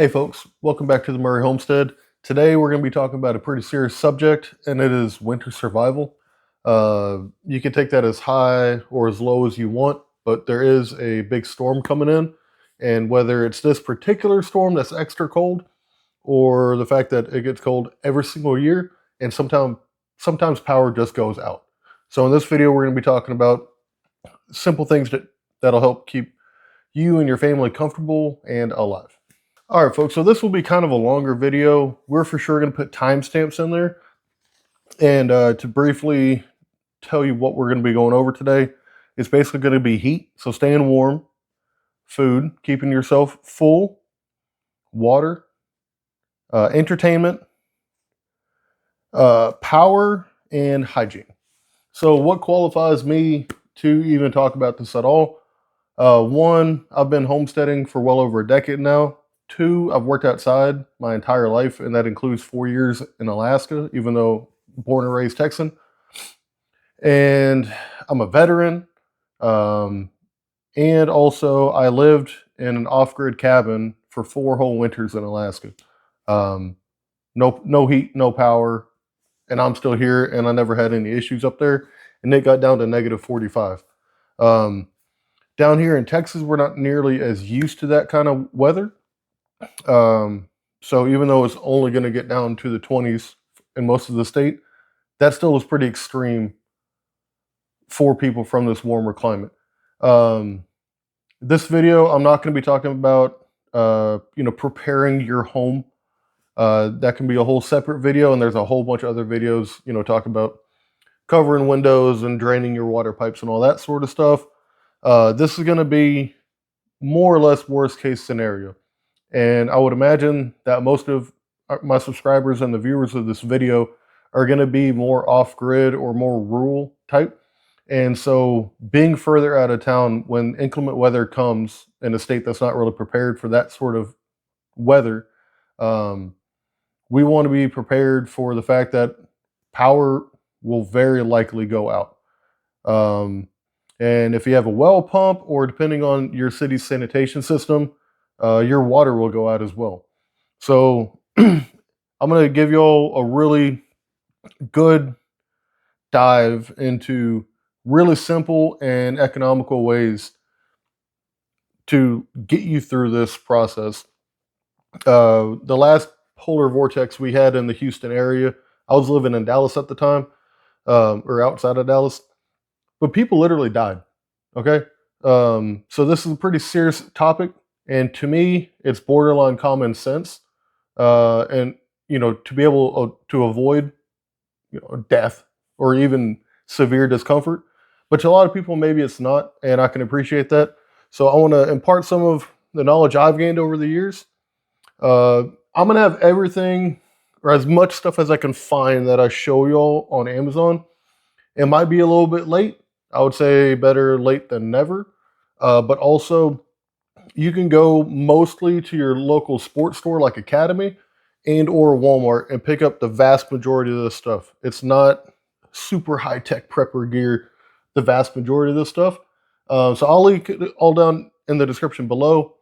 Hey folks, welcome back to the Murray Homestead. Today we're going to be talking about a pretty serious subject, and it is winter survival. You can take that as high or as low as you want, but there is a big storm coming in, and whether it's this particular storm that's extra cold, or the fact that it gets cold every single year, and sometimes power just goes out. So in this video, we're going to be talking about simple things that'll help keep you and your family comfortable and alive. All right, folks, so this will be kind of a longer video. We're for sure going to put timestamps in there. And to briefly tell you what we're going to be going over today, it's basically going to be heat, so staying warm, food, keeping yourself full, water, entertainment, power, and hygiene. So what qualifies me to even talk about this at all? One, I've been homesteading for well over a decade now. Two, I've worked outside my entire life, and that includes 4 years in Alaska, even though born and raised Texan. And I'm a veteran. And also, I lived in an off-grid cabin for 4 whole winters in Alaska. No heat, no power, and I'm still here, and I never had any issues up there. And it got down to negative 45. Down here in Texas, we're not nearly as used to that kind of weather. So even though it's only going to get down to the 20s in most of the state, that still is pretty extreme for people from this warmer climate. This video, I'm not going to be talking about, preparing your home. That can be a whole separate video, and there's a whole bunch of other videos, talking about covering windows and draining your water pipes and all that sort of stuff. This is going to be more or less worst case scenario. And I would imagine that most of my subscribers and the viewers of this video are going to be more off-grid or more rural type. And so being further out of town when inclement weather comes in a state that's not really prepared for that sort of weather, we want to be prepared for the fact that power will very likely go out. And if you have a well pump, or depending on your city's sanitation system, your water will go out as well. So I'm going to give you all a really good dive into really simple and economical ways to get you through this process. The last polar vortex we had in the Houston area, I was living in Dallas at the time, or outside of Dallas, but people literally died. Okay. So this is a pretty serious topic. And to me, it's borderline common sense. And, to be able to avoid, death or even severe discomfort. But to a lot of people, maybe it's not. And I can appreciate that. So I want to impart some of the knowledge I've gained over the years. I'm going to have everything, or as much stuff as I can find, that I show y'all on Amazon. It might be a little bit late. I would say better late than never. But also, you can go mostly to your local sports store like Academy and or Walmart and pick up the vast majority of this stuff. It's not super high-tech prepper gear, the vast majority of this stuff. So I'll link it all down in the description below.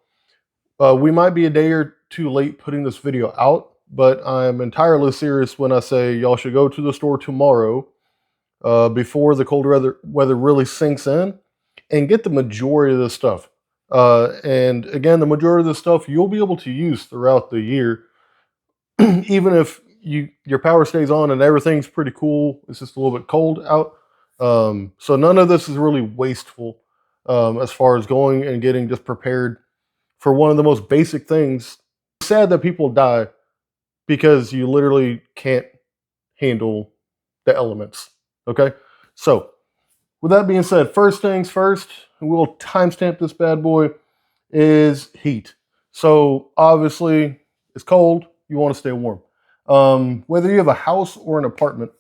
We might be a day or two late putting this video out, but I'm entirely serious when I say y'all should go to the store tomorrow before the colder weather really sinks in and get the majority of this stuff. And again, the majority of the stuff you'll be able to use throughout the year, even if your power stays on and everything's pretty cool. It's just a little bit cold out. So none of this is really wasteful as far as going and getting just prepared for one of the most basic things. It's sad that people die because you literally can't handle the elements. Okay, so with that being said, first things first, and we'll timestamp this bad boy, is heat. So obviously, it's cold, you want to stay warm. Whether you have a house or an apartment,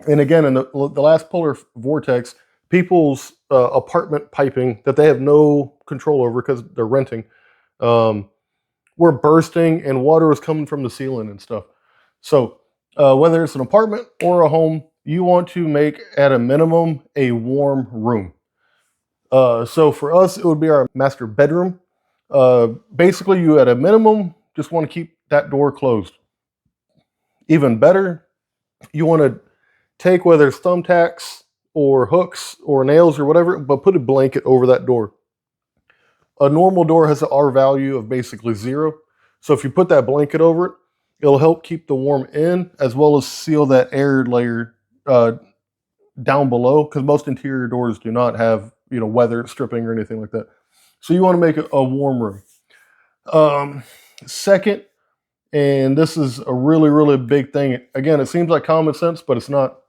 and again, in the last polar vortex, people's apartment piping that they have no control over because they're renting, were bursting and water was coming from the ceiling and stuff. So whether it's an apartment or a home, you want to make, at a minimum, a warm room. So for us, it would be our master bedroom. Basically, you, at a minimum, just want to keep that door closed. Even better, you want to take whether it's thumbtacks or hooks or nails or whatever, but put a blanket over that door. A normal door has an R value of basically 0. So if you put that blanket over it, it'll help keep the warm in as well as seal that air layer down below, because most interior doors do not have, weather stripping or anything like that. So you want to make it a warm room. Second, and this is a really, really big thing. Again, it seems like common sense, but it's not.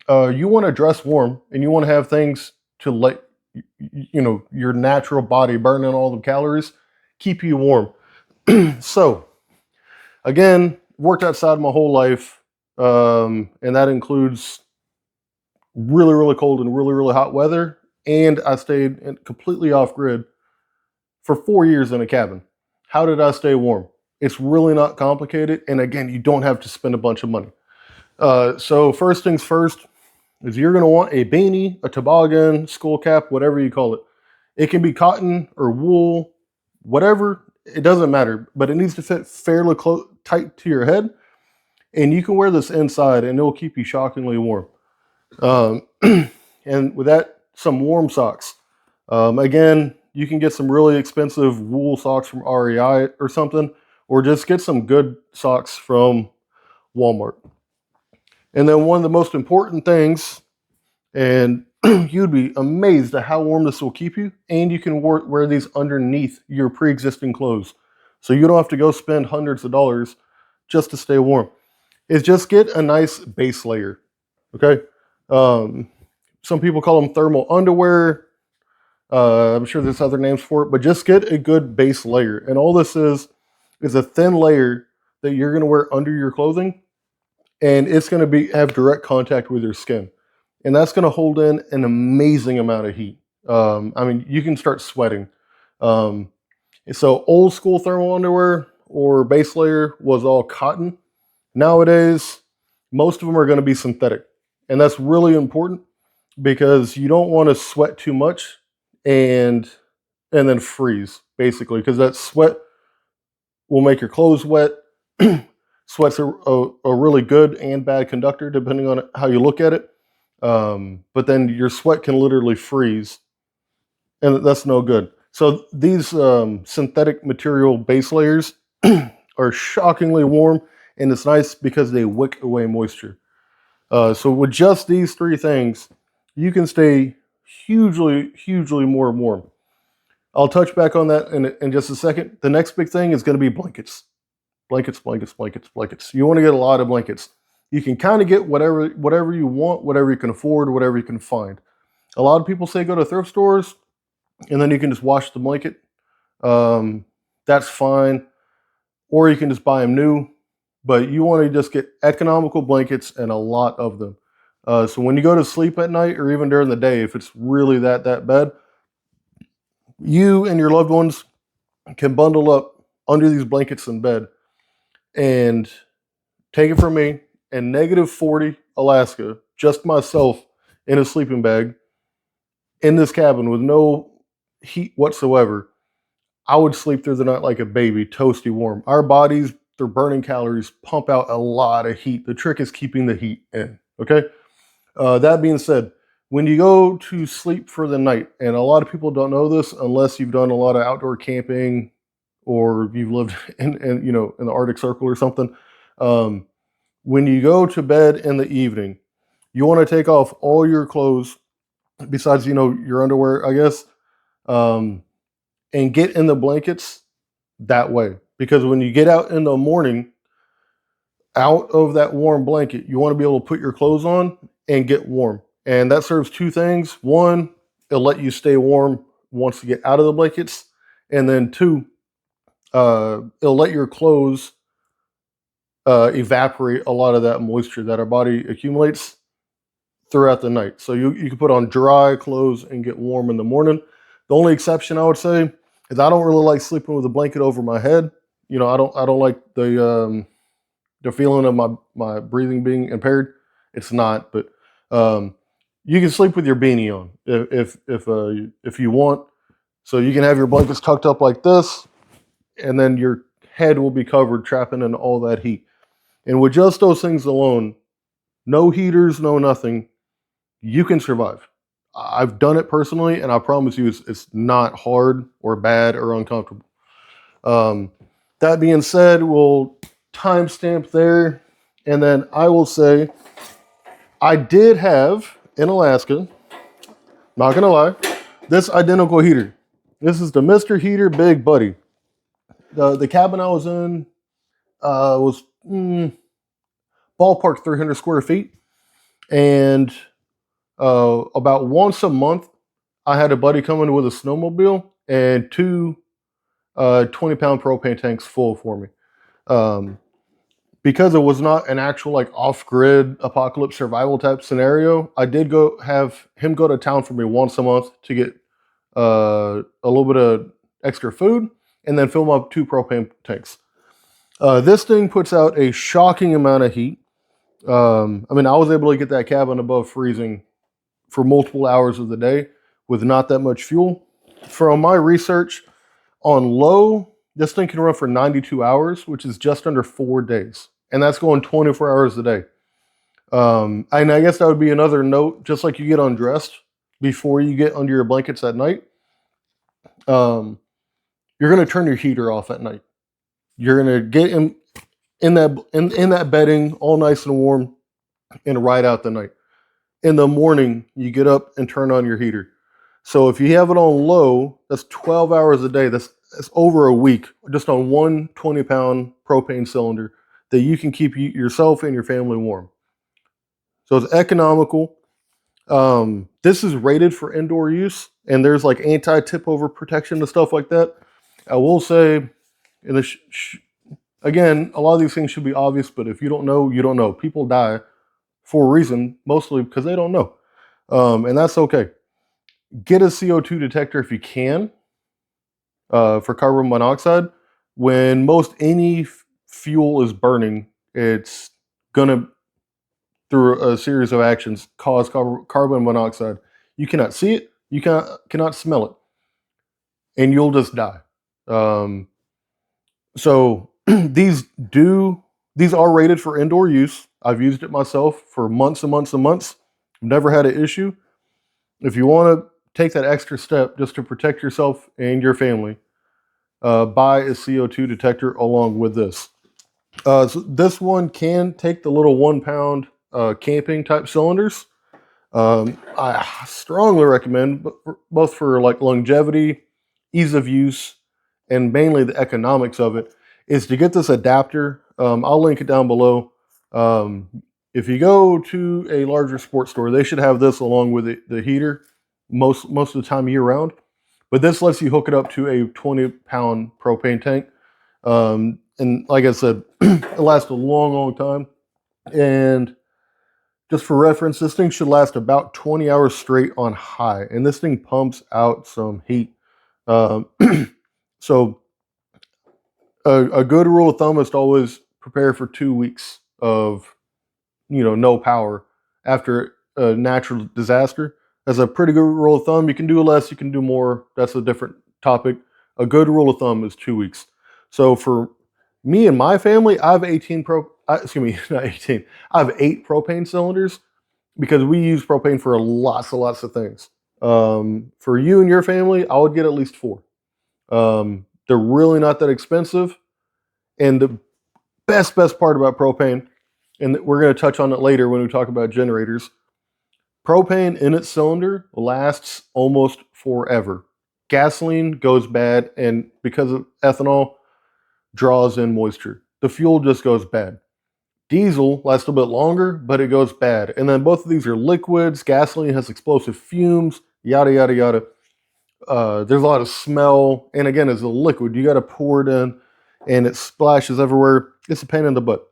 You want to dress warm, and you want to have things to let your natural body burning all the calories, keep you warm. So, again, worked outside my whole life, and that includes really, really cold and really, really hot weather. And I stayed completely off grid for 4 years in a cabin. How did I stay warm? It's really not complicated. And again, you don't have to spend a bunch of money. So first things first is you're going to want a beanie, a toboggan, skull cap, whatever you call it. It can be cotton or wool, whatever. It doesn't matter, but it needs to fit fairly tight to your head. And you can wear this inside and it will keep you shockingly warm. And with that, some warm socks. Again, you can get some really expensive wool socks from REI or something, or just get some good socks from Walmart. And then one of the most important things, and you'd be amazed at how warm this will keep you, and you can wear these underneath your pre-existing clothes. So you don't have to go spend hundreds of dollars just to stay warm. Is just get a nice base layer, okay? Some people call them thermal underwear. I'm sure there's other names for it, but just get a good base layer. And all this is a thin layer that you're going to wear under your clothing, and it's going to have direct contact with your skin. And that's going to hold in an amazing amount of heat. I mean, you can start sweating. So old school thermal underwear or base layer was all cotton. Nowadays, most of them are going to be synthetic. And that's really important because you don't want to sweat too much and then freeze, basically, because that sweat will make your clothes wet. Sweat's a really good and bad conductor, depending on how you look at it. But then your sweat can literally freeze, and that's no good. So these synthetic material base layers are shockingly warm, and it's nice because they wick away moisture. So with just these 3 things, you can stay hugely, hugely more warm. I'll touch back on that in just a second. The next big thing is going to be blankets. Blankets, blankets, blankets, blankets. You want to get a lot of blankets. You can kind of get whatever you want, whatever you can afford, whatever you can find. A lot of people say go to thrift stores, and then you can just wash the blanket. That's fine. Or you can just buy them new. But you want to just get economical blankets and a lot of them. So when you go to sleep at night or even during the day, if it's really that bad, you and your loved ones can bundle up under these blankets in bed. And take it from me, in -40 Alaska, just myself in a sleeping bag in this cabin with no heat whatsoever, I would sleep through the night like a baby, toasty warm. Our bodies, they're burning calories, pump out a lot of heat. The trick is keeping the heat in, okay? That being said, when you go to sleep for the night, and a lot of people don't know this unless you've done a lot of outdoor camping or you've lived in the Arctic Circle or something. When you go to bed in the evening, you want to take off all your clothes besides, your underwear, I guess, and get in the blankets that way. Because when you get out in the morning, out of that warm blanket, you want to be able to put your clothes on and get warm. And that serves 2 things. 1, it'll let you stay warm once you get out of the blankets. And then 2, it'll let your clothes evaporate a lot of that moisture that our body accumulates throughout the night. So you can put on dry clothes and get warm in the morning. The only exception I would say is I don't really like sleeping with a blanket over my head. I don't like the feeling of my breathing being impaired. It's not, but you can sleep with your beanie on if you want. So you can have your blankets tucked up like this, and then your head will be covered, trapping in all that heat. And with just those things alone, no heaters, no nothing, you can survive. I've done it personally, and I promise you it's not hard or bad or uncomfortable. That being said, we'll timestamp there. And then I will say, I did have in Alaska, not going to lie, this identical heater. This is the Mr. Heater Big Buddy. The cabin I was in was ballpark 300 square feet. And about once a month, I had a buddy come in with a snowmobile and two 20-pound propane tanks full for me. Because it was not an actual like off-grid apocalypse survival type scenario, I did go have him go to town for me once a month to get a little bit of extra food and then fill up 2 propane tanks. This thing puts out a shocking amount of heat. I mean, I was able to get that cabin above freezing for multiple hours of the day with not that much fuel. From my research, on low, this thing can run for 92 hours, which is just under 4 days. And that's going 24 hours a day. And I guess that would be another note, just like you get undressed before you get under your blankets at night. You're going to turn your heater off at night. You're going to get in that bedding all nice and warm and ride out the night. In the morning, you get up and turn on your heater. So if you have it on low, that's 12 hours a day. That's over a week just on one 20-pound propane cylinder that you can keep yourself and your family warm. So it's economical. This is rated for indoor use, and there's like anti-tip over protection and stuff like that. I will say, again, a lot of these things should be obvious, but if you don't know, you don't know. People die for a reason, mostly because they don't know. And that's okay. Get a CO2 detector if you can for carbon monoxide. When most any fuel is burning, it's going to, through a series of actions, cause carbon monoxide. You cannot see it. You cannot smell it. And you'll just die. So these are rated for indoor use. I've used it myself for months and months and months. I've never had an issue. If you want to take that extra step just to protect yourself and your family, buy a CO2 detector along with this. So this one can take the little 1-pound camping type cylinders. I strongly recommend, both for like longevity, ease of use, and mainly the economics of it, is to get this adapter. I'll link it down below. If you go to a larger sports store, they should have this along with the heater most of the time year round. But this lets you hook it up to a 20-pound propane tank. And like I said, it lasts a long time. And just for reference, this thing should last about 20 hours straight on high. And this thing pumps out some heat. So a good rule of thumb is to always prepare for 2 weeks of, no power after a natural disaster. That's a pretty good rule of thumb. You can do less, you can do more. That's a different topic. A good rule of thumb is 2 weeks. So for me and my family, I have 8 propane cylinders because we use propane for lots of things. For you and your family, I would get at least 4. They're really not that expensive. And the best part about propane, and we're going to touch on it later when we talk about generators, propane in its cylinder lasts almost forever. Gasoline goes bad, and because of ethanol, draws in moisture. The fuel just goes bad. Diesel lasts a bit longer, but it goes bad. And then both of these are liquids. Gasoline has explosive fumes, yada, yada, yada. There's a lot of smell. And again, as a liquid, you got to pour it in, and it splashes everywhere. It's a pain in the butt.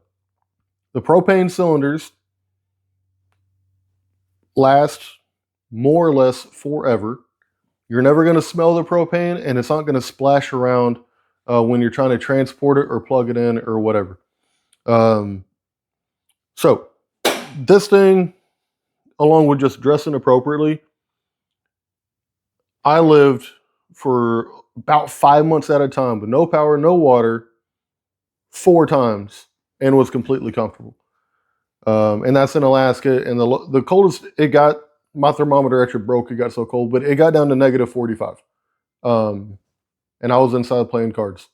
The propane cylinders last more or less forever. You're never going to smell the propane, and it's not going to splash around when you're trying to transport it or plug it in or whatever. So this thing, along with just dressing appropriately, I lived for about 5 months at a time with no power, no water, 4 times and was completely comfortable. And that's in Alaska. And the coldest it got, my thermometer actually broke. It got so cold, but it got down to negative 45. And I was inside playing cards.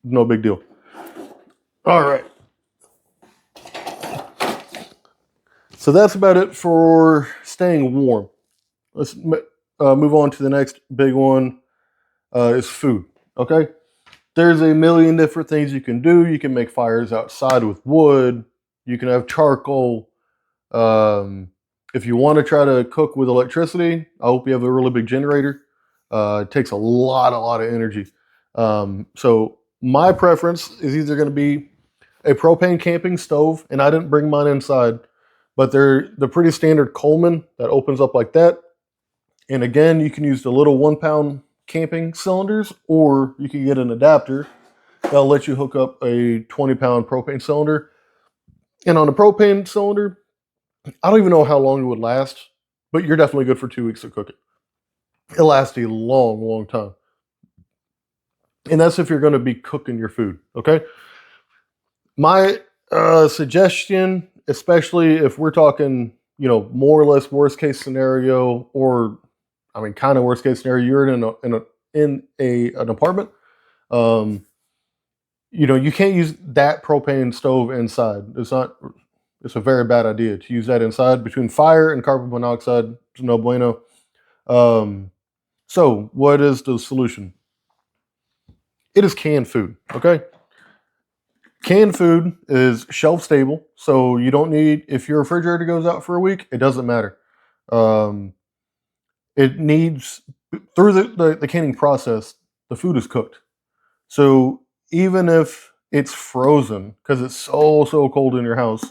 No big deal. All right. So that's about it for staying warm. Let's move on to the next big one. Is food. Okay. There's a million different things you can do. You can make fires outside with wood. You can have charcoal. If you want to try to cook with electricity, I hope you have a really big generator. It takes a lot of energy. So my preference is either going to be a propane camping stove, and I didn't bring mine inside, but they're the pretty standard Coleman that opens up like that. And again, you can use the little 1-pound camping cylinders, or you can get an adapter that'll let you hook up a 20-pound propane cylinder. And on a propane cylinder, I don't even know how long it would last, but you're definitely good for 2 weeks to cook it. It lasts a long time. And that's if you're going to be cooking your food, okay? My suggestion, especially if we're talking, more or less worst case scenario, or I mean, kind of worst case scenario, you're in an apartment. You can't use that propane stove inside. It's a very bad idea to use that inside. Between fire and carbon monoxide, it's no bueno. So what is the solution? It is canned food, okay? Canned food is shelf stable, so you don't need, if your refrigerator goes out for a week, it doesn't matter. It needs, through the canning process, the food is cooked. So even if it's frozen, because it's so cold in your house,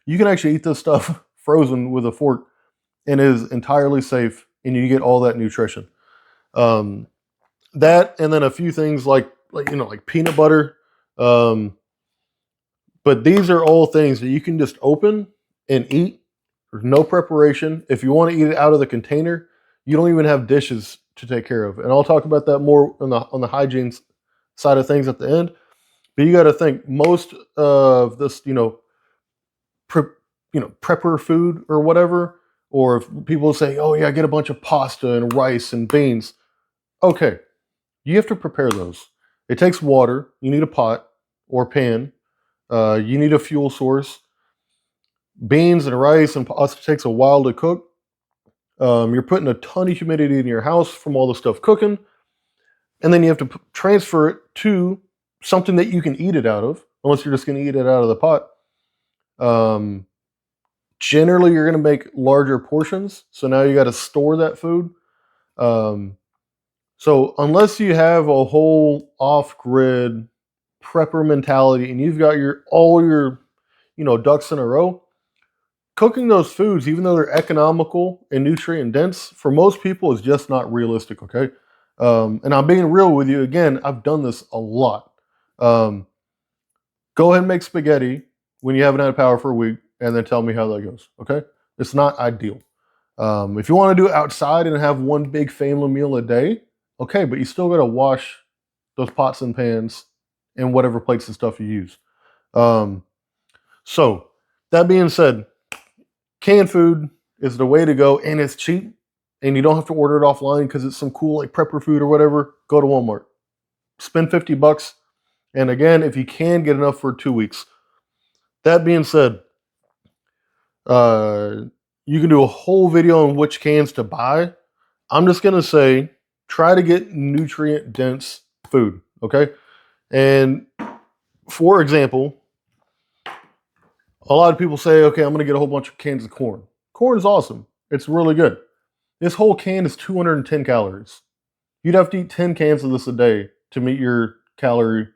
you can actually eat this stuff frozen with a fork, and it is entirely safe, and you get all that nutrition. That, and then a few things like peanut butter. But these are all things that you can just open and eat. There's no preparation. If you want to eat it out of the container, you don't even have dishes to take care of. And I'll talk about that more on the hygiene side of things at the end. But you got to think, most of this, prepper food or whatever, or if people say, oh yeah, get a bunch of pasta and rice and beans. Okay, you have to prepare those. It takes water. You need a pot or pan. You need a fuel source. Beans and rice and pasta takes a while to cook. You're putting a ton of humidity in your house from all the stuff cooking. And then you have to transfer it to something that you can eat it out of, unless you're just going to eat it out of the pot. Generally, you're going to make larger portions. So now you got to store that food. So unless you have a whole off-grid prepper mentality and you've got all your ducks in a row, cooking those foods, even though they're economical and nutrient dense, for most people is just not realistic, okay? And I'm being real with you. Again, I've done this a lot. Go ahead and make spaghetti when you haven't had power for a week, and then tell me how that goes, okay? It's not ideal. If you want to do it outside and have one big family meal a day, okay, but you still got to wash those pots and pans and whatever plates and stuff you use. So that being said, canned food is the way to go, and it's cheap, and you don't have to order it offline because it's some cool like prepper food or whatever. Go to Walmart, spend $50, and again, if you can, get enough for 2 weeks. That being said, you can do a whole video on which cans to buy. I'm just gonna say, try to get nutrient dense food, okay? And for example, a lot of people say, okay, I'm gonna get a whole bunch of cans of corn. Corn is awesome. It's really good. This whole can is 210 calories. You'd have to eat 10 cans of this a day to meet your calorie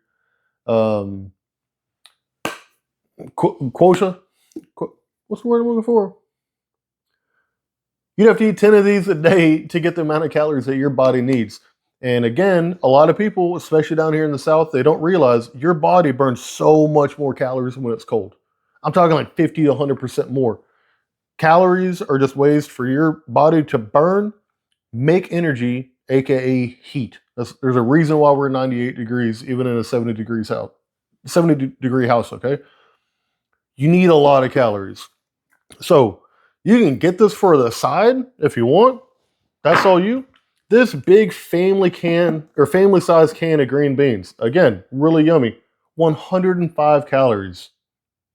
quota. What's the word I'm looking for? You'd have to eat 10 of these a day to get the amount of calories that your body needs. And again, a lot of people, especially down here in the South, they don't realize your body burns so much more calories when it's cold. I'm talking like 50 to 100% more. Calories are just ways for your body to burn, make energy, aka heat. There's a reason why we're 98 degrees, even in a 70 degrees out. 70-degree house, okay? You need a lot of calories. So you can get this for the side if you want. That's all you. This big family size can of green beans, again, really yummy. 105 calories.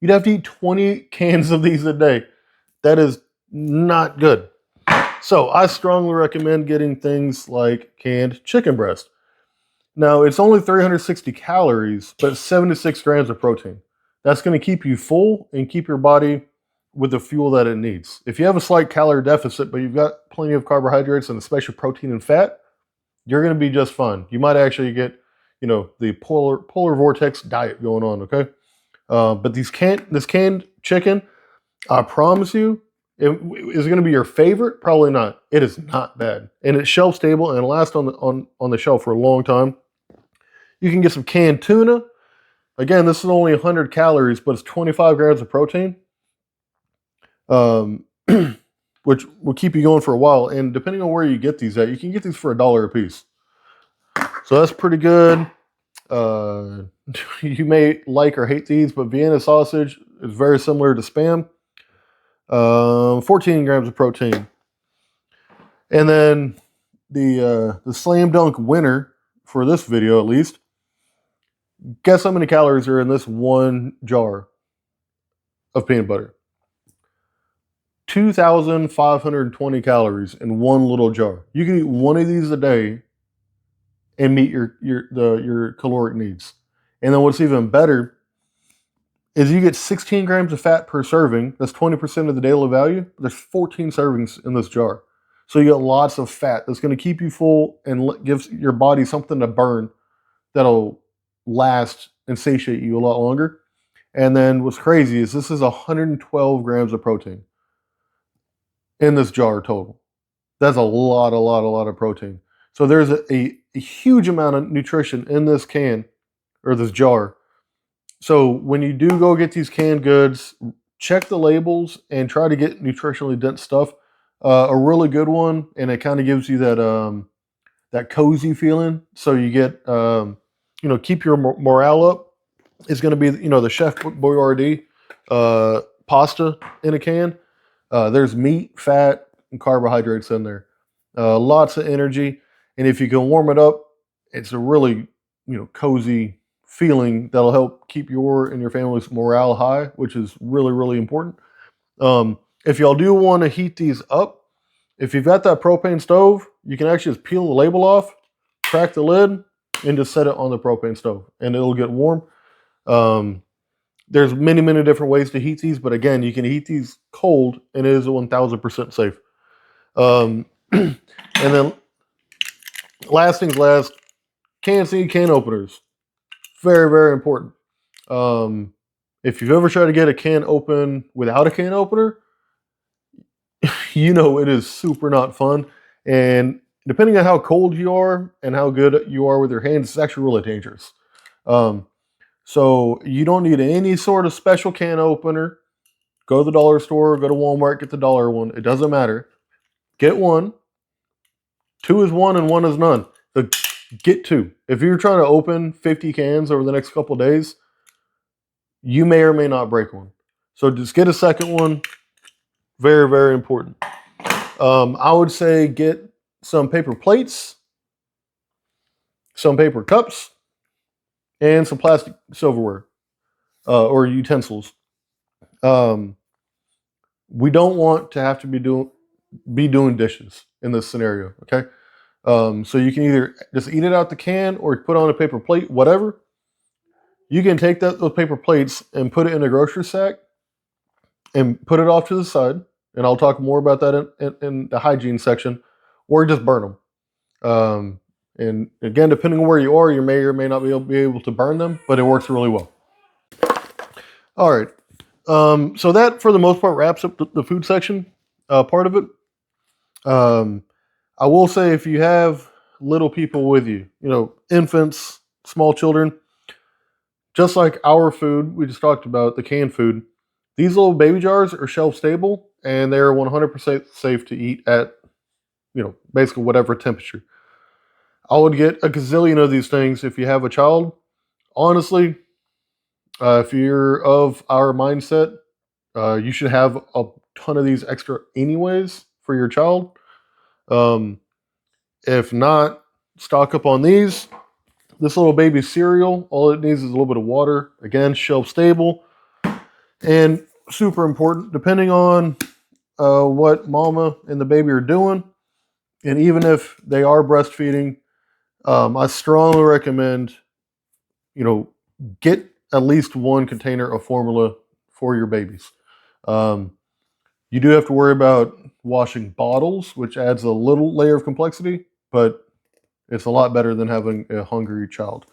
You'd have to eat 20 cans of these a day. That is not good. So I strongly recommend getting things like canned chicken breast. Now, it's only 360 calories, but 76 grams of protein. That's going to keep you full and keep your body with the fuel that it needs. If you have a slight calorie deficit, but you've got plenty of carbohydrates and especially protein and fat, you're going to be just fine. You might actually get, the polar vortex diet going on, okay? But this canned chicken, I promise you, is it going to be your favorite? Probably not. It is not bad, and it's shelf stable and it'll last on the shelf for a long time. You can get some canned tuna. Again, this is only 100 calories, but it's 25 grams of protein, which will keep you going for a while. And depending on where you get these at, you can get these for $1 a piece. So that's pretty good. You may like or hate these, but Vienna sausage is very similar to Spam. 14 grams of protein. And then the slam dunk winner for this video, at least, guess how many calories are in this one jar of peanut butter? 2,520 calories in one little jar. You can eat one of these a day and meet your caloric needs. And then what's even better is you get 16 grams of fat per serving. That's 20% of the daily value. There's 14 servings in this jar. So you get lots of fat that's going to keep you full and gives your body something to burn that'll last and satiate you a lot longer. And then what's crazy is this is 112 grams of protein in this jar total. That's a lot of protein. So there's a huge amount of nutrition in this can or this jar. So when you do go get these canned goods, check the labels and try to get nutritionally dense stuff. A really good one, and it kind of gives you that cozy feeling. So you get keep your morale up. It's going to be the Chef Boyardee pasta in a can. There's meat, fat, and carbohydrates in there. Lots of energy, and if you can warm it up, it's a really cozy feeling that'll help keep your and your family's morale high, which is really important. If y'all do want to heat these up, if you've got that propane stove, you can actually just peel the label off, crack the lid, and just set it on the propane stove, and it'll get warm. There's many different ways to heat these, but again, you can heat these cold, and it is 1,000% safe. And then, last things last, can seed can openers. Very important. If you've ever tried to get a can open without a can opener, it is super not fun. And depending on how cold you are and how good you are with your hands, it's actually really dangerous. So you don't need any sort of special can opener. Go to the dollar store, go to Walmart, get the dollar one. It doesn't matter. Get one. 2 is 1 and 1 is none. Get 2. If you're trying to open 50 cans over the next couple days, you may or may not break one. So just get a second one. Very important. I would say get some paper plates, some paper cups, and some plastic silverware or utensils. We don't want to have to be doing dishes in this scenario, okay? So you can either just eat it out the can or put on a paper plate, whatever. You can take those paper plates and put it in a grocery sack and put it off to the side. And I'll talk more about that in the hygiene section, or just burn them. And again, depending on where you are, you may or may not be able to burn them, but it works really well. All right. So that, for the most part, wraps up the food section part of it. I will say, if you have little people with you, infants, small children, just like our food we just talked about, the canned food, these little baby jars are shelf stable and they're 100% safe to eat at, basically whatever temperature. I would get a gazillion of these things if you have a child. Honestly, If you're of our mindset, you should have a ton of these extra anyways for your child. Um, if not, stock up on these. This little baby cereal, all it needs is a little bit of water. Again, shelf stable. And super important, depending on what mama and the baby are doing, and even if they are breastfeeding, I strongly recommend, get at least one container of formula for your babies. Um, you do have to worry about washing bottles, which adds a little layer of complexity, but it's a lot better than having a hungry child.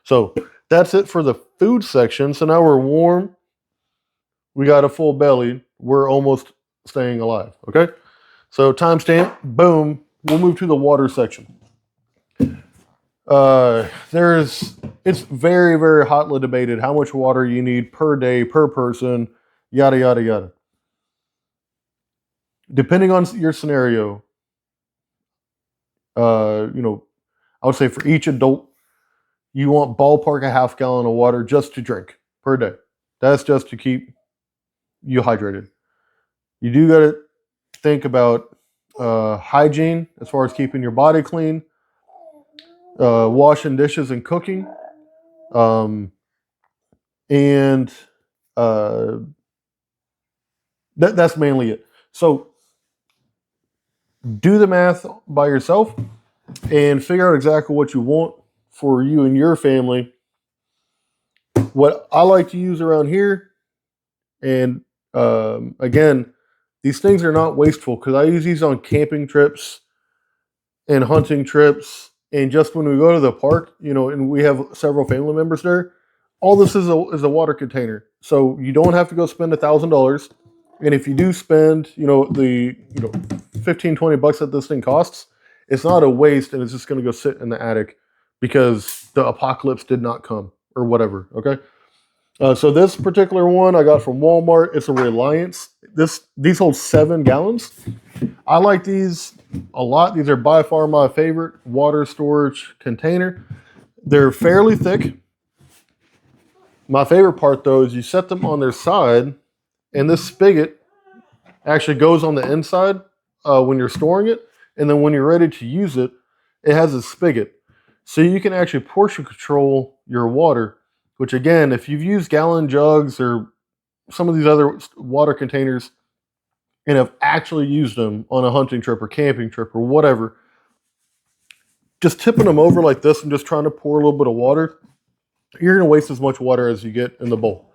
So that's it for the food section. So now we're warm. We got a full belly. We're almost staying alive. Okay. So timestamp, boom. We'll move to the water section. It's very, very hotly debated how much water you need per day, per person, yada, yada, yada. Depending on your scenario, I would say for each adult, you want ballpark a half gallon of water just to drink per day. That's just to keep you hydrated. You do got to think about hygiene as far as keeping your body clean, washing dishes and cooking, and that's mainly it. So do the math by yourself and figure out exactly what you want for you and your family. What I like to use around here, and again, these things are not wasteful because I use these on camping trips and hunting trips, and just when we go to the park, and we have several family members there. All this is a water container, so you don't have to go spend $1,000. And if you do spend, the $15-20 that this thing costs, it's not a waste, and it's just going to go sit in the attic because the apocalypse did not come or whatever. Okay. So this particular one I got from Walmart. It's a Reliance. These hold 7 gallons. I like these a lot. These are by far my favorite water storage container. They're fairly thick. My favorite part though is you set them on their side, and this spigot actually goes on the inside when you're storing it, and then when you're ready to use it, it has a spigot. So you can actually portion control your water, which again, if you've used gallon jugs or some of these other water containers and have actually used them on a hunting trip or camping trip or whatever, just tipping them over like this and just trying to pour a little bit of water, you're going to waste as much water as you get in the bowl.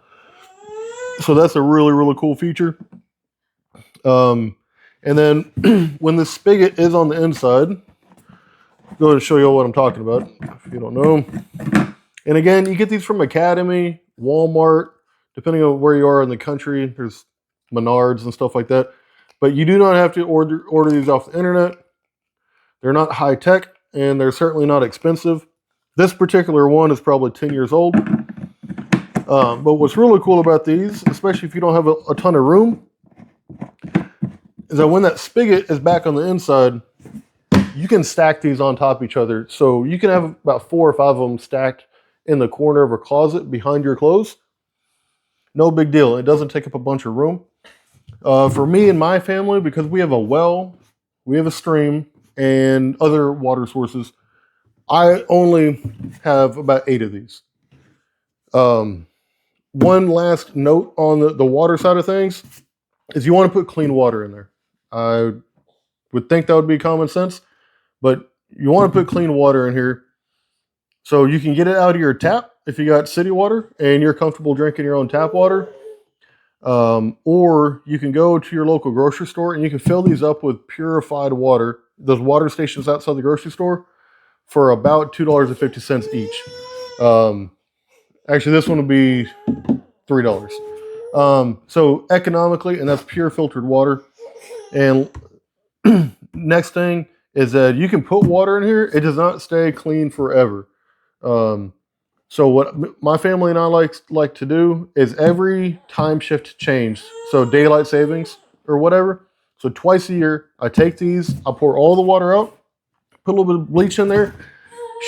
So that's a really, really cool feature. And then when the spigot is on the inside, go ahead and show you all what I'm talking about if you don't know. And again, you get these from Academy, Walmart, depending on where you are in the country. There's Menards and stuff like that. But you do not have to order these off the internet. They're not high tech, and they're certainly not expensive. This particular one is probably 10 years old. But what's really cool about these, especially if you don't have a ton of room, is that when that spigot is back on the inside, you can stack these on top of each other. So you can have about 4 or 5 of them stacked in the corner of a closet behind your clothes. No big deal. It doesn't take up a bunch of room. For me and my family, because we have a well, we have a stream, and other water sources, I only have about 8 of these. One last note on the water side of things is you want to put clean water in there. I would think that would be common sense, but you want to put clean water in here so you can get it out of your tap if you got city water and you're comfortable drinking your own tap water. Or you can go to your local grocery store and you can fill these up with purified water. Those water stations outside the grocery store for about $2.50 each. Actually, this one would be $3. So economically, and that's pure filtered water. And next thing is that you can put water in here. It does not stay clean forever. So what my family and I like to do is every time shift change, so daylight savings or whatever. So twice a year, I take these, I pour all the water out, put a little bit of bleach in there,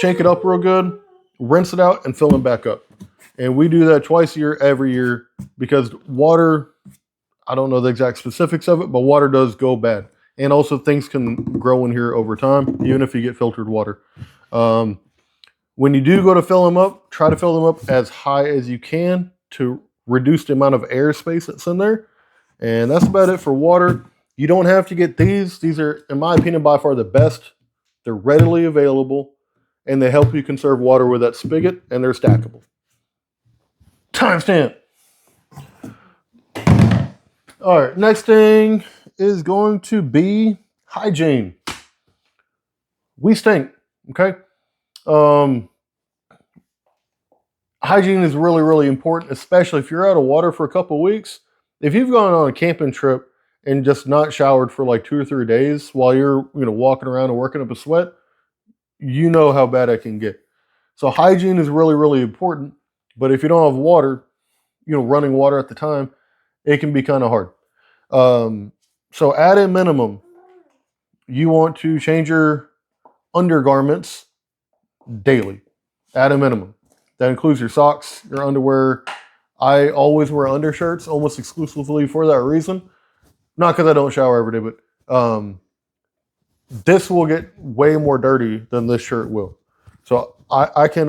shake it up real good, rinse it out, and fill them back up. And we do that twice a year, every year, because water, I don't know the exact specifics of it, but water does go bad. And also things can grow in here over time, even if you get filtered water. When you do go to fill them up, try to fill them up as high as you can to reduce the amount of airspace that's in there. And that's about it for water. You don't have to get these. These are, in my opinion, by far the best. They're readily available, and they help you conserve water with that spigot, and they're stackable. Timestamp. All right, next thing is going to be hygiene. We stink, okay? Hygiene is really, really important, especially if you're out of water for a couple of weeks. If you've gone on a camping trip and just not showered for like 2 or 3 days while you're, walking around and working up a sweat, you know how bad it can get. So hygiene is really, really important. But if you don't have water, running water at the time, it can be kind of hard. So at a minimum, you want to change your undergarments daily, at a minimum. That includes your socks, your underwear. I always wear undershirts almost exclusively for that reason. Not because I don't shower every day, but this will get way more dirty than this shirt will. So I can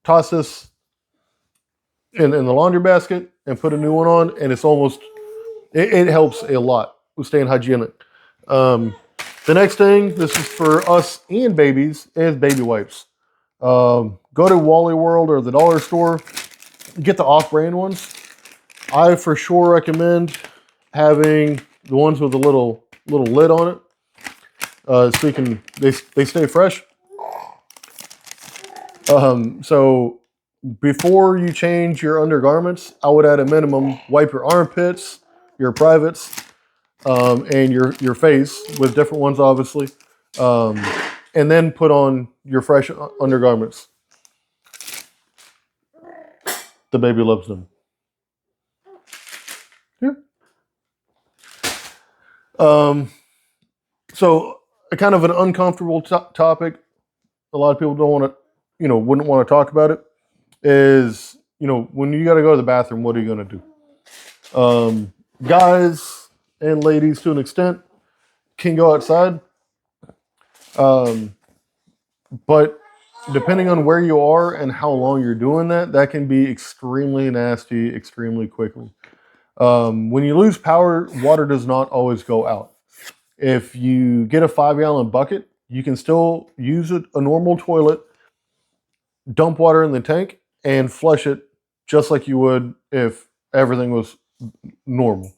toss this in the laundry basket and put a new one on, and it's almost, it helps a lot with staying hygienic. The next thing, this is for us and babies, is baby wipes. Go to Wally World or the dollar store, get the off-brand ones. I for sure recommend having the ones with a little lid on it, so they stay fresh. So before you change your undergarments, I would at a minimum wipe your armpits, your privates, and your face with different ones, obviously, and then put on your fresh undergarments. The baby loves them. Here. So a kind of an uncomfortable topic. A lot of people don't want to, wouldn't want to talk about it. Is, when you got to go to the bathroom, what are you going to do? Guys and ladies, to an extent, can go outside. But depending on where you are and how long you're doing that can be extremely nasty, extremely quickly. When you lose power, water does not always go out. If you get a 5-gallon bucket, you can still use a normal toilet, dump water in the tank, and flush it just like you would if everything was normal.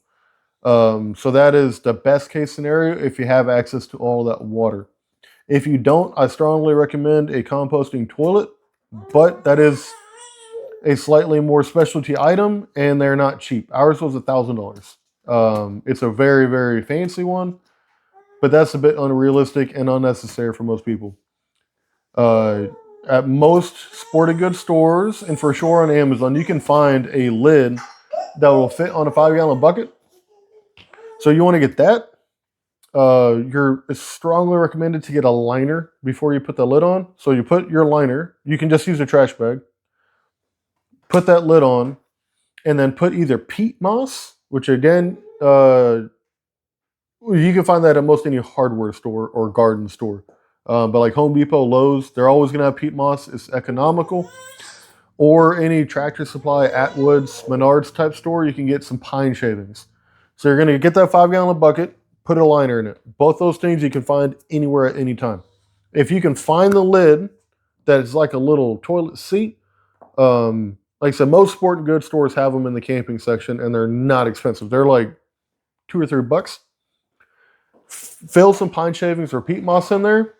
So that is the best case scenario if you have access to all that water. If you don't, I strongly recommend a composting toilet, but that is a slightly more specialty item, and they're not cheap. Ours was $1,000. It's a very, very fancy one, but that's a bit unrealistic and unnecessary for most people. At most sporting goods stores, and for sure on Amazon, you can find a lid that will fit on a 5-gallon bucket. So you want to get that. It's strongly recommended to get a liner before you put the lid on. So you put your liner, you can just use a trash bag, put that lid on, and then put either peat moss, which again, you can find that at most any hardware store or garden store. But like Home Depot, Lowe's, they're always going to have peat moss. It's economical. Or any Tractor Supply, Atwoods, Menards type store, you can get some pine shavings. So you're going to get that 5-gallon bucket, put a liner in it. Both those things you can find anywhere at any time. If you can find the lid that is like a little toilet seat, like I said, most sporting goods stores have them in the camping section, and they're not expensive. They're like $2 or $3. Fill some pine shavings or peat moss in there,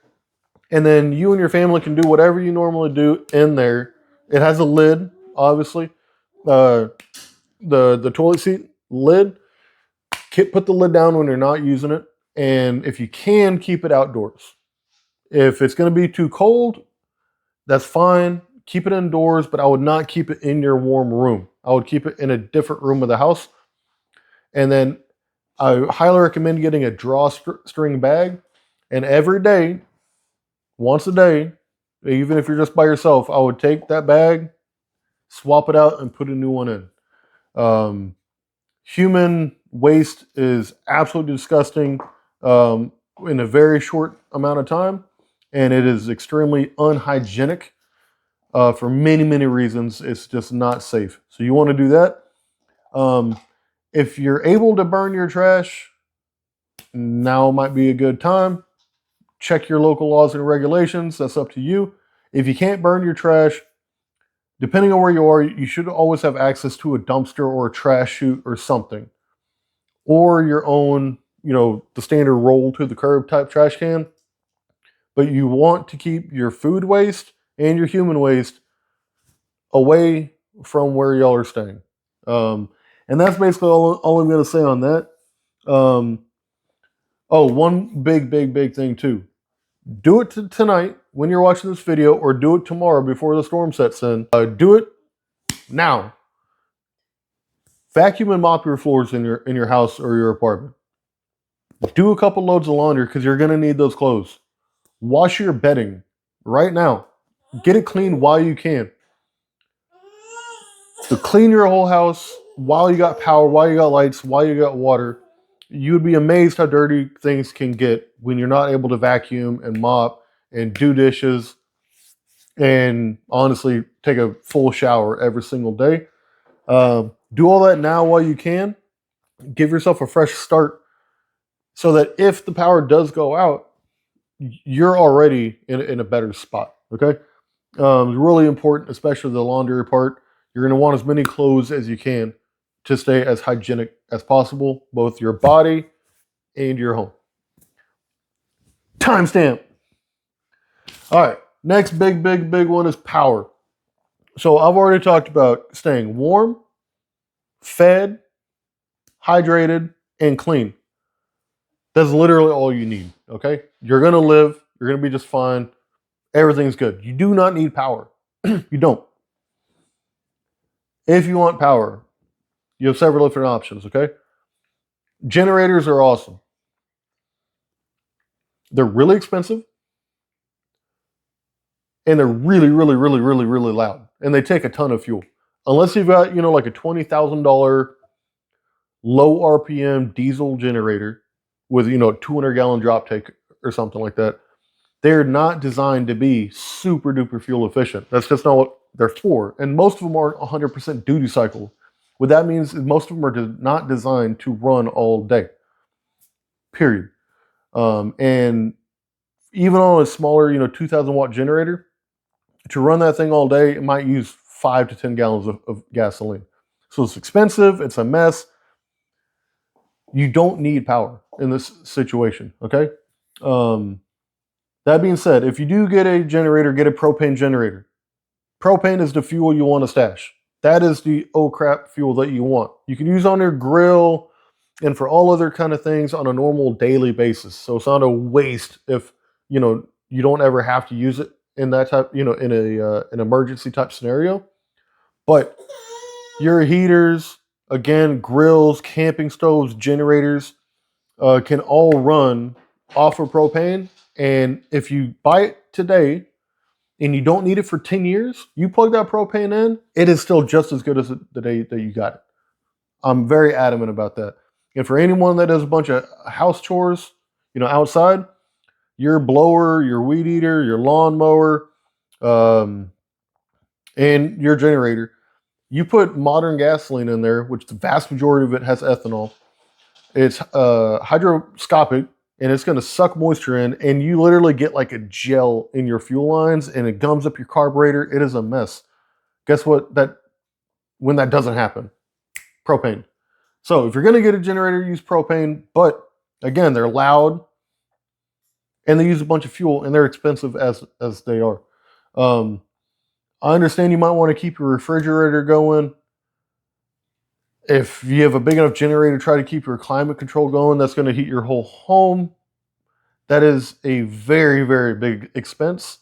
and then you and your family can do whatever you normally do in there. It has a lid, obviously. The toilet seat lid. Put the lid down when you're not using it, and if you can, keep it outdoors. If it's going to be too cold, that's fine. Keep it indoors, but I would not keep it in your warm room. I would keep it in a different room of the house. And then I highly recommend getting a drawstring bag, and every day, once a day, even if you're just by yourself, I would take that bag swap it out and put a new one in. Human waste is absolutely disgusting in a very short amount of time, and it is extremely unhygienic for many, many reasons. It's just not safe. So you want to do that. If you're able to burn your trash, now might be a good time. Check your local laws and regulations. That's up to you. If you can't burn your trash, depending on where you are, you should always have access to a dumpster or a trash chute or something. Or your own, the standard roll to the curb type trash can. But you want to keep your food waste and your human waste away from where y'all are staying. And that's basically all I'm going to say on that. One big thing too. Do it tonight when you're watching this video, or do it tomorrow before the storm sets in. Do it now. Vacuum and mop your floors in your house or your apartment. Do a couple loads of laundry because you're going to need those clothes. Wash your bedding right now. Get it clean while you can. So clean your whole house while you got power, while you got lights, while you got water. You would be amazed how dirty things can get when you're not able to vacuum and mop and do dishes and honestly take a full shower every single day. Do all that now while you can. Give yourself a fresh start so that if the power does go out, you're already in a better spot, okay? It's really important, especially the laundry part. You're going to want as many clothes as you can to stay as hygienic as possible, both your body and your home. Timestamp. All right, next big one is power. So I've already talked about staying warm, fed, hydrated, and clean. That's literally all you need, okay? You're going to live. You're going to be just fine. Everything's good. You do not need power. You don't. If you want power, you have several different options, okay? Generators are awesome. They're really expensive. And they're really loud. And they take a ton of fuel. Unless you've got, like a $20,000 low RPM diesel generator with, a 200-gallon drop tank or something like that. They're not designed to be super duper fuel efficient. That's just not what they're for. And most of them aren't 100% duty cycle. What that means is most of them are not designed to run all day. Period. And even on a smaller, 2,000 watt generator, to run that thing all day, it might use 5 to 10 gallons of gasoline. So it's expensive. It's a mess. You don't need power in this situation, okay? That being said, if you do get a generator, get a propane generator. Propane is the fuel you want to stash. That is the oh crap fuel that you want. You can use on your grill and for all other kind of things on a normal daily basis. So it's not a waste if, you don't ever have to use it in that type, in an emergency type scenario. But your heaters, again, grills, camping stoves, generators can all run off of propane. And if you buy it today and you don't need it for 10 years, you plug that propane in, it is still just as good as the day that you got it. I'm very adamant about that. And for anyone that does a bunch of house chores, outside, your blower, your weed eater, your lawnmower, and your generator, you put modern gasoline in there, which the vast majority of it has ethanol. It's hydroscopic, and it's going to suck moisture in, and you literally get like a gel in your fuel lines, and it gums up your carburetor. It is a mess. Guess what? When that doesn't happen, propane. So if you're going to get a generator, use propane. But again, they're loud, and they use a bunch of fuel, and they're expensive as they are. I understand you might want to keep your refrigerator going. If you have a big enough generator, try to keep your climate control going. That's going to heat your whole home. That is a very big expense.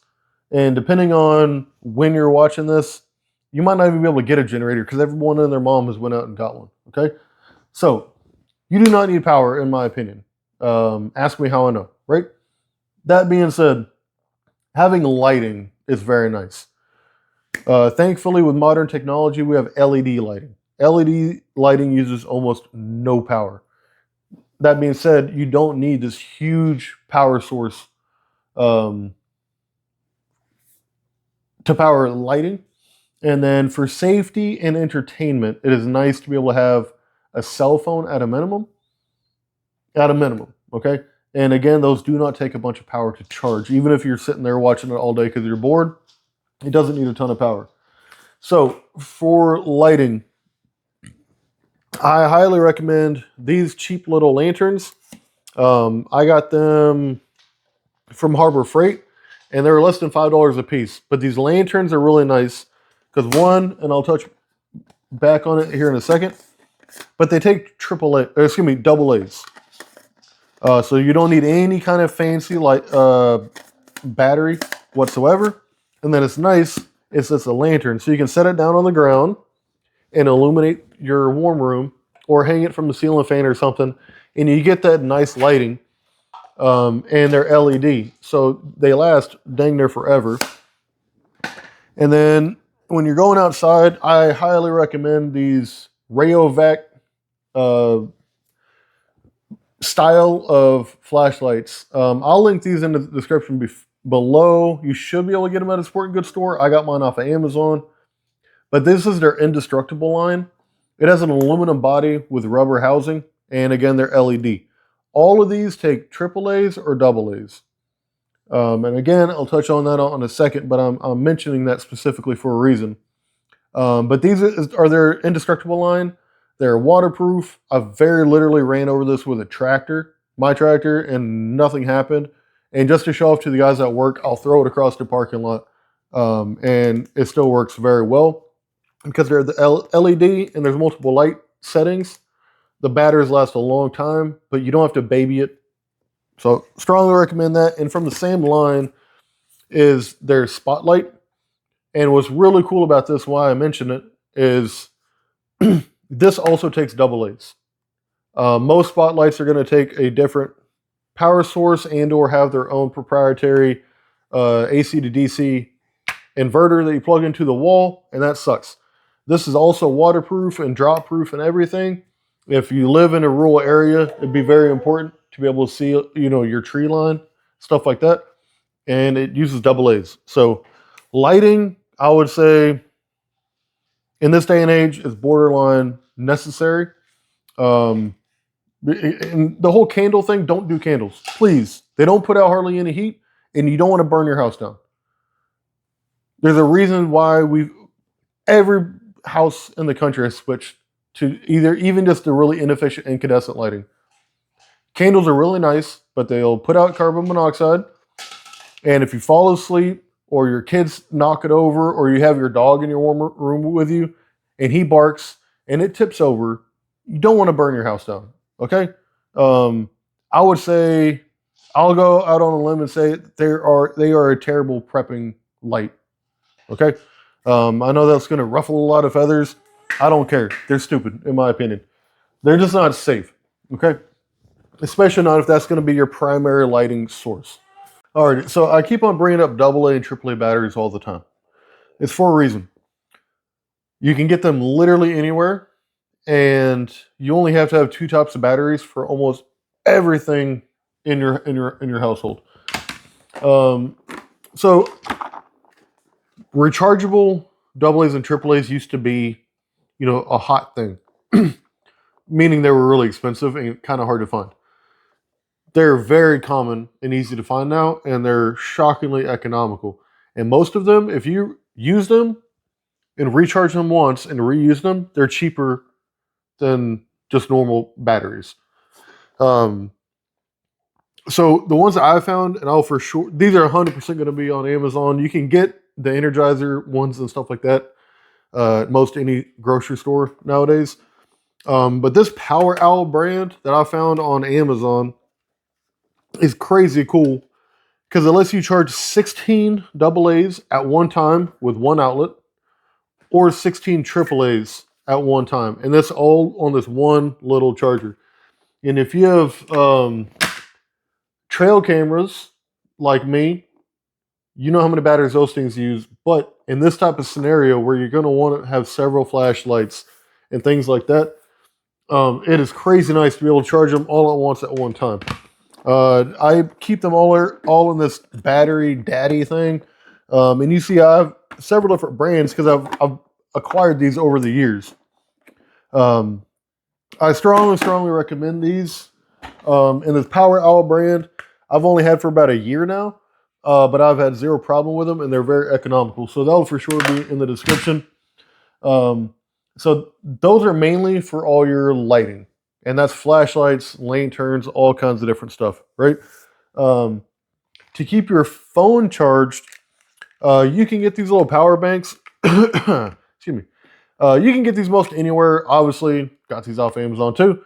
And depending on when you're watching this, you might not even be able to get a generator because everyone and their mom has went out and got one. Okay? So, you do not need power, in my opinion. Ask me how I know, right? That being said, having lighting is very nice. Thankfully, with modern technology, we have LED lighting. LED lighting uses almost no power. That being said, you don't need this huge power source um, to power lighting. And then for safety and entertainment, it is nice to be able to have a cell phone at a minimum. At a minimum, okay? And again, those do not take a bunch of power to charge. Even if you're sitting there watching it all day because you're bored, it doesn't need a ton of power. So for lighting, I highly recommend these cheap little lanterns. I got them from Harbor Freight, and they were less than $5 a piece. But these lanterns are really nice because one, and I'll touch back on it here in a second, but they take double A's. So you don't need any kind of fancy light battery whatsoever. And then it's nice, it's just a lantern. So you can set it down on the ground and illuminate your warm room, or hang it from the ceiling fan or something, and you get that nice lighting. And they're LED, so they last dang near forever. And then when you're going outside, I highly recommend these Rayovac style of flashlights. I'll link these in the description below. You should be able to get them at a sporting goods store. I got mine off of Amazon. But this is their indestructible line. It has an aluminum body with rubber housing, and again, they're LED. All of these take AAAs or AA's. And again, I'll touch on that in a second, but I'm mentioning that specifically for a reason. But these are their indestructible line. They're waterproof. I very literally ran over this with a tractor, my tractor, and nothing happened. And just to show off to the guys at work, I'll throw it across the parking lot, and it still works very well. Because they're the LED and there's multiple light settings, the batteries last a long time, but you don't have to baby it. So strongly recommend that. And from the same line is their spotlight. And what's really cool about this, why I mention it, is this also takes AA's. Most spotlights are going to take a different power source and or have their own proprietary AC to DC inverter that you plug into the wall, and that sucks. This is also waterproof and drop proof and everything. If you live in a rural area, it'd be very important to be able to see, your tree line, stuff like that. And it uses AA's. So lighting, I would say, in this day and age, is borderline necessary. And the whole candle thing, don't do candles, please. They don't put out hardly any heat, and you don't want to burn your house down. There's a reason why every house in the country has switched to even just the really inefficient incandescent lighting. Candles are really nice, but they'll put out carbon monoxide. And if you fall asleep, or your kids knock it over, or you have your dog in your warm room with you, and he barks, and it tips over, you don't want to burn your house down, okay? I would say, I'll go out on a limb and say they are a terrible prepping light, okay? I know that's going to ruffle a lot of feathers. I don't care. They're stupid, in my opinion. They're just not safe, okay? Especially not if that's going to be your primary lighting source. All right, so I keep on bringing up AA and AAA batteries all the time. It's for a reason. You can get them literally anywhere, and you only have to have 2 types of batteries for almost everything in your household. So rechargeable AA's and AAA's used to be, a hot thing, meaning they were really expensive and kind of hard to find. They're very common and easy to find now, and they're shockingly economical. And most of them, if you use them and recharge them once and reuse them, they're cheaper than just normal batteries. So the ones that I found, and I'll for sure, these are 100% going to be on Amazon. You can get the Energizer ones and stuff like that at most any grocery store nowadays. But this Power Owl brand that I found on Amazon is crazy cool because it lets you charge 16 AA's at one time with one outlet, or 16 AAA's at one time. And that's all on this one little charger. And if you have trail cameras like me, You know how many batteries those things use, but in this type of scenario where you're going to want to have several flashlights and things like that, it is crazy nice to be able to charge them all at once at one time. I keep them all in this battery daddy thing, and you see I have several different brands because I've acquired these over the years. I strongly recommend these. And this Power Owl brand, I've only had for about a year now, but I've had zero problem with them, and they're very economical. So that'll for sure be in the description. So those are mainly for all your lighting, and that's flashlights, lanterns, all kinds of different stuff, right? To keep your phone charged, you can get these little power banks. Excuse me. You can get these most anywhere. Obviously, got these off Amazon too.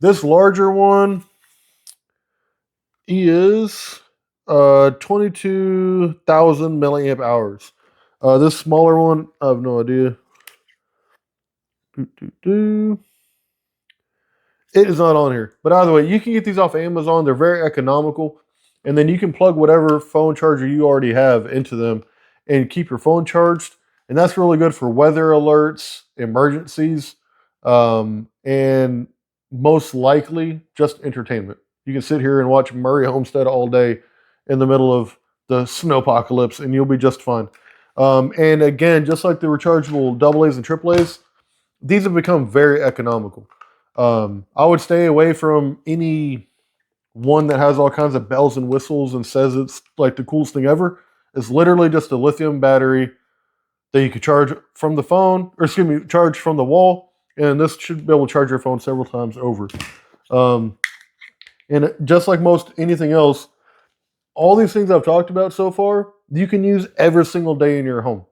This larger one is 22,000 milliamp hours. This smaller one, I have no idea. It is not on here. But either way, you can get these off Amazon. They're very economical. And then you can plug whatever phone charger you already have into them and keep your phone charged. And that's really good for weather alerts, emergencies, and most likely just entertainment. You can sit here and watch Murray Homestead all day in the middle of the snowpocalypse and you'll be just fine. And again, just like the rechargeable AA's and AAA's, these have become very economical. I would stay away from any one that has all kinds of bells and whistles and says it's like the coolest thing ever. It's literally just a lithium battery that you could charge from the phone, or excuse me, charge from the wall, and this should be able to charge your phone several times over. And just like most anything else, all these things I've talked about so far, you can use every single day in your home.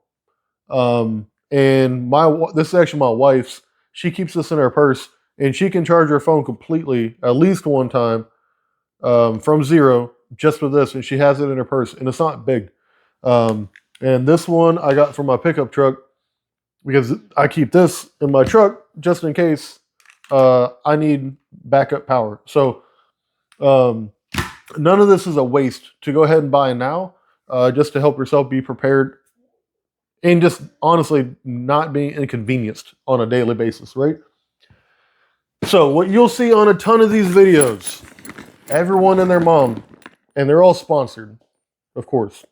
And this is actually my wife's. She keeps this in her purse, and she can charge her phone completely at least one time from zero just with this, and she has it in her purse, and it's not big. And this one I got from my pickup truck because I keep this in my truck just in case I need backup power. So none of this is a waste to go ahead and buy now, just to help yourself be prepared and just honestly not being inconvenienced on a daily basis, right? So what you'll see on a ton of these videos, everyone and their mom, and they're all sponsored, of course.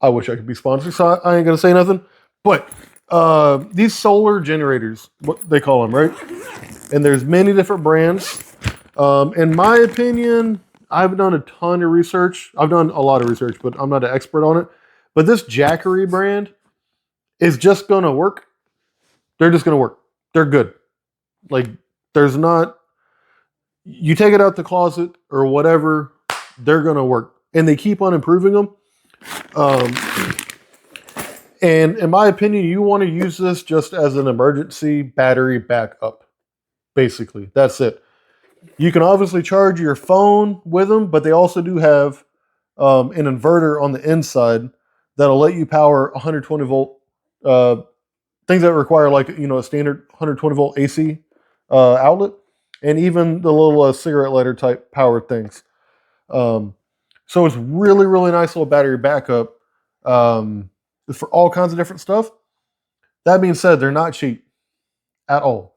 I wish I could be sponsored, so I ain't gonna say nothing. But these solar generators, what they call them, right? And there's many different brands. In my opinion, I've done a ton of research. I've done a lot of research, but I'm not an expert on it. But this Jackery brand is just gonna work. They're just gonna work. They're good. Like, there's not, you take it out the closet or whatever, they're gonna work. And they keep on improving them. And in my opinion, you want to use this just as an emergency battery backup. Basically, that's it. You can obviously charge your phone with them, but they also do have an inverter on the inside that'll let you power 120 volt things that require, like, a standard 120 volt AC outlet, and even the little cigarette lighter type power things. So it's really, really nice little battery backup for all kinds of different stuff. That being said, they're not cheap at all.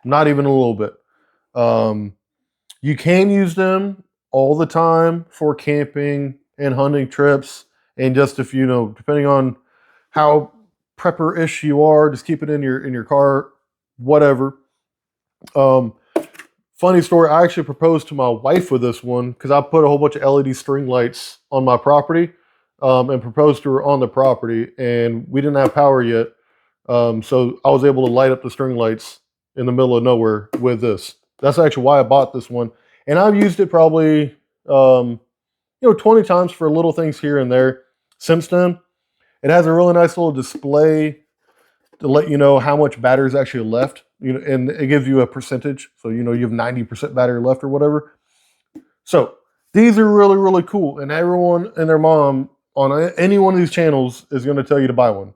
Not even a little bit. You can use them all the time for camping and hunting trips, and just if depending on how prepper-ish you are, just keep it in your car, whatever. Funny story, I actually proposed to my wife with this one because I put a whole bunch of LED string lights on my property and proposed to her on the property, and we didn't have power yet. So I was able to light up the string lights in the middle of nowhere with this. That's actually why I bought this one. And I've used it probably 20 times for little things here and there since then. It has a really nice little display to let you know how much battery is actually left. And it gives you a percentage. So, you have 90% battery left or whatever. So these are really, really cool. And everyone and their mom on any one of these channels is going to tell you to buy one.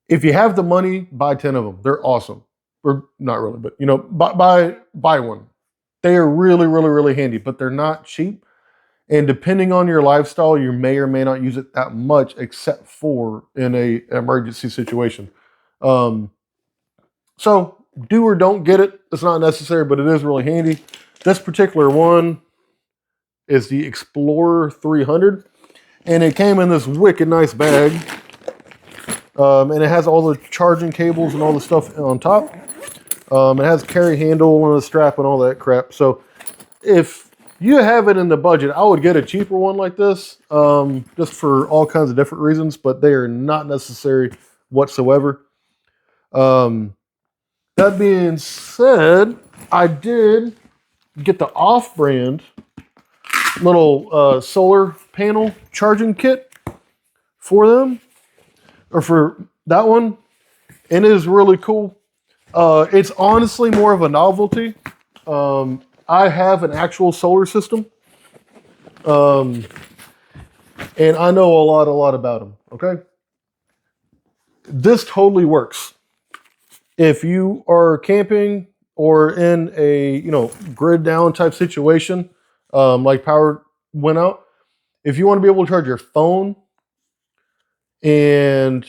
If you have the money, buy 10 of them. They're awesome. Or not really, but buy one. They are really, really, really handy, but they're not cheap. And depending on your lifestyle, you may or may not use it that much, except for in a emergency situation. So do or don't get it. It's not necessary, but it is really handy. This particular one is the Explorer 300, and it came in this wicked nice bag. And it has all the charging cables and all the stuff on top. It has carry handle and a strap and all that crap. So if you have it in the budget, I would get a cheaper one like this, just for all kinds of different reasons, but they are not necessary whatsoever. That being said, I did get the off-brand little solar panel charging kit for them, or for that one, and it is really cool. It's honestly more of a novelty. I have an actual solar system, and I know a lot about them. Okay, this totally works. If you are camping or in a grid down type situation, like power went out, if you want to be able to charge your phone and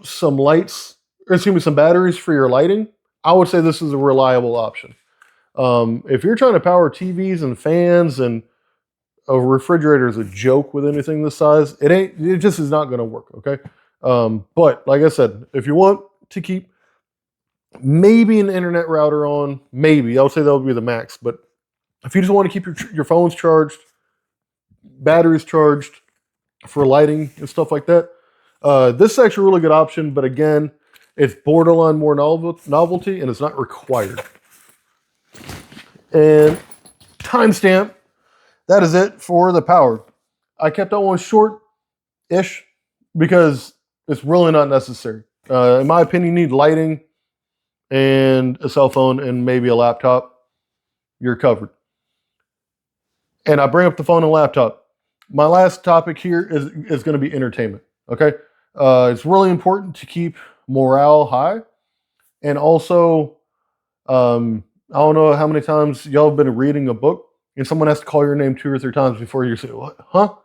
some lights, or excuse me, some batteries for your lighting, I would say this is a reliable option. If you're trying to power TVs and fans, and a refrigerator is a joke with anything this size, it just is not going to work. Okay. But like I said, if you want to keep maybe an internet router on, maybe I would say that would be the max. But if you just want to keep your phones charged, batteries charged for lighting and stuff like that, this is actually a really good option. But again, it's borderline more novelty, and it's not required. And timestamp, that is it for the power. I kept that one short-ish because it's really not necessary. In my opinion, you need lighting and a cell phone and maybe a laptop. You're covered. And I bring up the phone and laptop. My last topic here is going to be entertainment. Okay, it's really important to keep morale high, and also, I don't know how many times y'all have been reading a book and someone has to call your name 2 or 3 times before you say, "What? Huh?"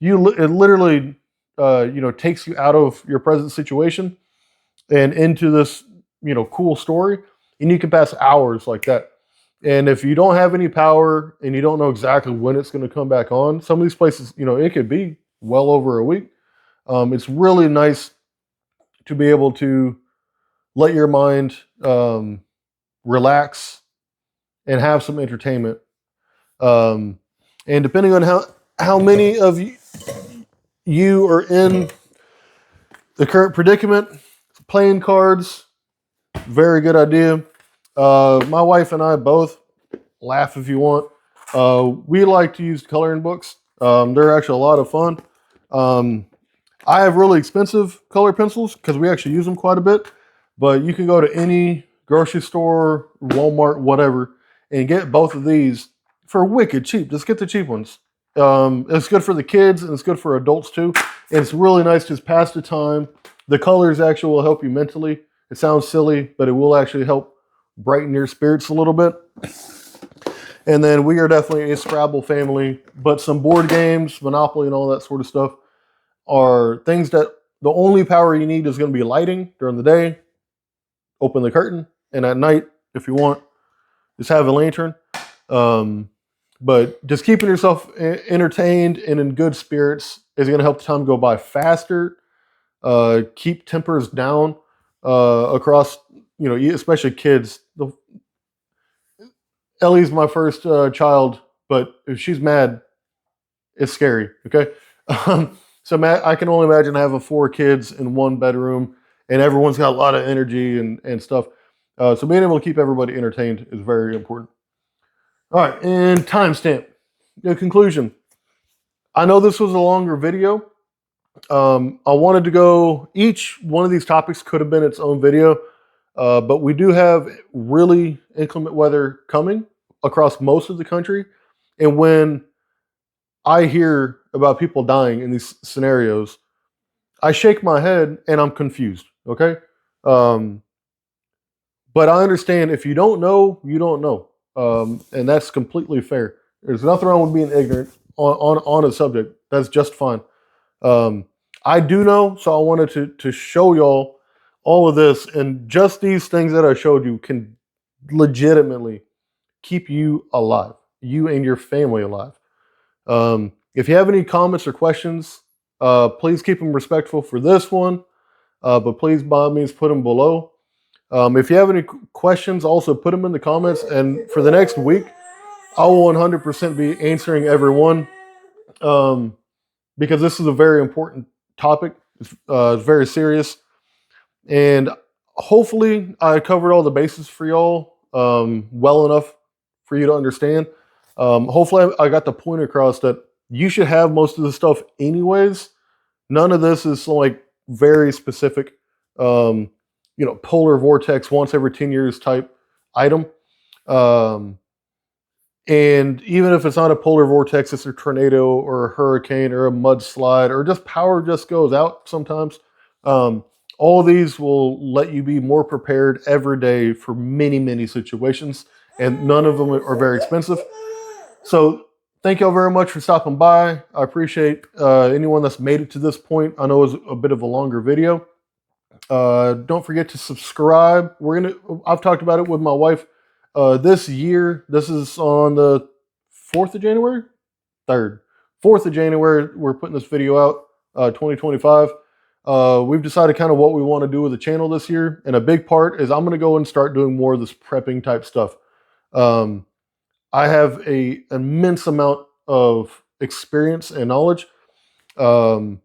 It literally, takes you out of your present situation and into this, cool story, and you can pass hours like that. And if you don't have any power and you don't know exactly when it's going to come back on, some of these places, it could be well over a week. It's really nice to be able to let your mind relax and have some entertainment. And depending on how many of you are in the current predicament, playing cards, very good idea. My wife and I both, laugh if you want, we like to use coloring books. They're actually a lot of fun. I have really expensive color pencils because we actually use them quite a bit, but you can go to any grocery store, Walmart, whatever, and get both of these for wicked cheap. Just get the cheap ones. It's good for the kids and it's good for adults too. And it's really nice to just pass the time. The colors actually will help you mentally. It sounds silly, but it will actually help brighten your spirits a little bit. And then we are definitely a Scrabble family, but some board games, Monopoly and all that sort of stuff are things that the only power you need is going to be lighting during the day. Open the curtain, and at night, if you want, just have a lantern. But just keeping yourself entertained and in good spirits is going to help the time go by faster. Keep tempers down across, especially kids. Ellie's my first child, but if she's mad, it's scary. Okay, so I can only imagine having 4 kids in one bedroom, and everyone's got a lot of energy and stuff. So being able to keep everybody entertained is very important. All right, and timestamp. The conclusion. I know this was a longer video. I wanted to go, each one of these topics could have been its own video, but we do have really inclement weather coming across most of the country. And when I hear about people dying in these scenarios, I shake my head and I'm confused. Okay. But I understand if you don't know, you don't know. And that's completely fair. There's nothing wrong with being ignorant on a subject, that's just fine. I do know, so I wanted to show y'all all of this, and just these things that I showed you can legitimately keep you alive, you and your family alive. If you have any comments or questions, please keep them respectful for this one, but please by all means put them below. If you have any questions, also put them in the comments, and for the next week, I will 100% be answering every one, because this is a very important topic. It's very serious, and hopefully I covered all the bases for y'all well enough for you to understand. Hopefully I got the point across that you should have most of the stuff anyways. None of this is like very specific, polar vortex once every 10 years type item. And even if it's not a polar vortex, it's a tornado or a hurricane or a mudslide or just power just goes out sometimes. All these will let you be more prepared every day for many, many situations, and none of them are very expensive. So thank y'all very much for stopping by. I appreciate anyone that's made it to this point. I know it was a bit of a longer video. Don't forget to subscribe. I've talked about it with my wife. This year, this is on the 4th of January? 3rd. 4th of January, we're putting this video out, 2025. We've decided kind of what we want to do with the channel this year, and a big part is I'm going to go and start doing more of this prepping type stuff. I have an immense amount of experience and knowledge, and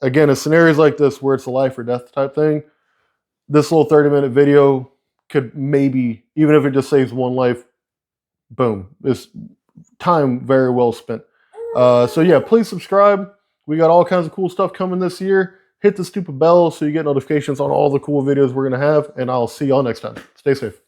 again, in scenarios like this where it's a life or death type thing, this little 30-minute video could maybe, even if it just saves one life, boom, it's time very well spent. So yeah, please subscribe. We got all kinds of cool stuff coming this year. Hit the stupid bell so you get notifications on all the cool videos we're going to have, and I'll see y'all next time. Stay safe.